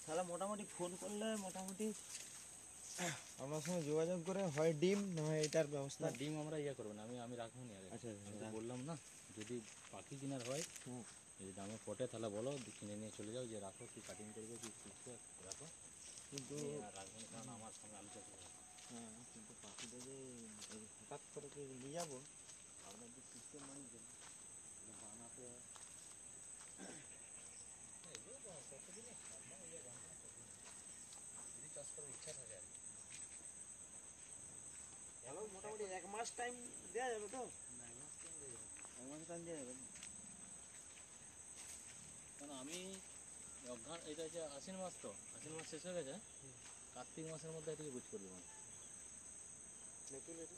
তাহলে মোটামুটি ফোন করলে মোটামুটি আপনার সঙ্গে যোগাযোগ করে হয় ডিম না হয় এটার ব্যবস্থা। না ডিম আমরা ইয়ে করবো না, আমি রাখবো না আগে। আচ্ছা আমি তো বললাম না, যদি পাখি কেনার হয় যদি দামে পটে তাহলে বলো, কিনে নিয়ে চলে যাও, যে রাখো কি কাটিং করবে কি শিখবে রাখো, কিন্তু রাখবো না, কারণ আমার সামনে আলু চাষ হবে। হ্যাঁ, কিন্তু পাখিটা যে হঠাৎ করে যে নিয়ে যাবো, আপনার যে সিস্টেম বানিয়েছেন বানাতে যদি চাষ করার ইচ্ছা থাকে আর কি। ভালো মোটামুটি 1 মাস টাইম দেওয়া যাবে তো? না, 1 মাস টাইম দেওয়া যাবে। 1 মাস টাইম দেওয়া যাবে। কারণ আমি অঘ্রাণ, এটা হচ্ছে আশ্বিন মাস, তো আশ্বিন মাস শেষ হয়ে গেছে, কার্তিক মাসের মধ্যে এটাকে গুছ করবো মানে। নতুন এটা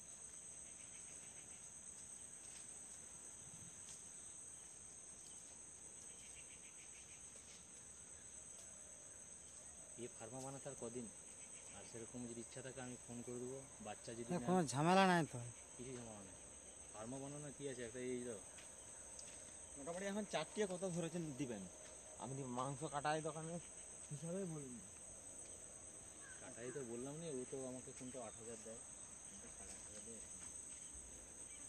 এই ফার্মা বানাতে আর কদিন, আর সেরকম যদি ইচ্ছা থাকে আমি ফোন করে দেবো, বাচ্চা যদি কোনো ঝামেলা নাই তো। কিছু ঝামেলা নেই। ফার্মা বানানো কি আছে, একটা এই তো মোটামুটি এখন 4টিয়া কত ধরেছেন দিবেন? আপনি মাংস কাটাই দোকানে হিসাবে বলুন। কাটাই তো বললাম নি, ও তো আমাকে কোনটা 8,000 দেয়, কোনটা 8,500 দেয়।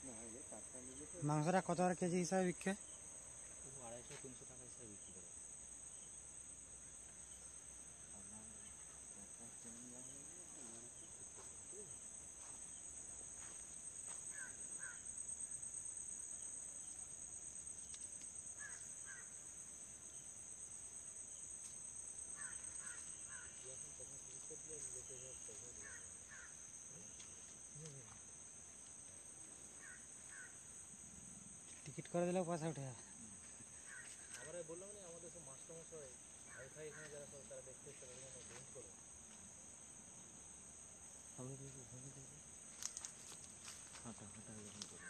না এই যে কাটটা নিলে তো মাংসটা কত আর কেজি হিসাবে বিক্রি? ও 250-300 টাকা হিসাবে বিক্রি করে। আপনার কাটটা কিনে নেওয়া হলে টিকিট করে দিলেও পয়সা উঠে যাবে। আমরা বললাম না, আমাদের সব মাস্টারমশাই ভাই ফাই এখানে যারা সব তারা দেখতে এসে ড্রিঙ্ক করে। সামনে দিকে হাঁটা হাঁটা যখন করবে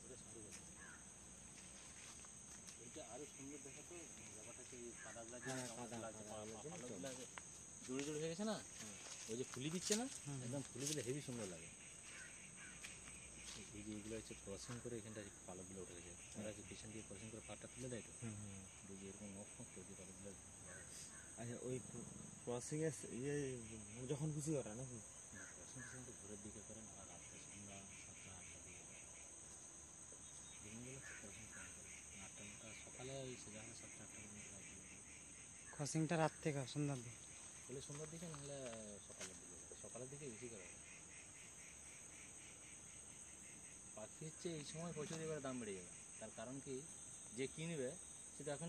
ওটা সারু গেছে, ওইটা আরো সুন্দর দেখাতো ব্যাপারটা, কি কাদাগুলা যে পাতাগুলা জোরে জোরে হয়ে গেছে না, ওই যে ফুলি দিচ্ছে না, একদম ফুলি দিলে হেভি সুন্দর লাগে। এই যে এইগুলো হচ্ছে ক্রসিং করে এখানটা পালকগুলো উঠে গেছে, ওরা হচ্ছে পিছন দিয়ে ক্রসিং করে পাটটা তুলে দেয় তো, এই যে এরকম নখ নখ করে দিয়ে পালকগুলো। আচ্ছা ওই ক্রসিং এর ইয়ে যখন খুশি করা নাকি? ক্রসিং কিন্তু ভোরের দিকে করেন, আর রাত্রে সন্ধ্যা 7টা-8টার দিকে করেন। দিনগুলো ক্রসিং করেন, 8টা-9টা সকালে ওই সোজা হলে 7টা-8টা পর্যন্ত রাখবে। ক্রসিংটা রাত থেকে সন্ধ্যার দিকে। বলে সন্ধ্যার দিকে, নাহলে সকালের দিকে বেশি করা হয়। পাখি হচ্ছে এই সময় প্রচুর এবার দাম বেড়ে যাবে, তার কারণ কি, যে কিনবে সেটা এখন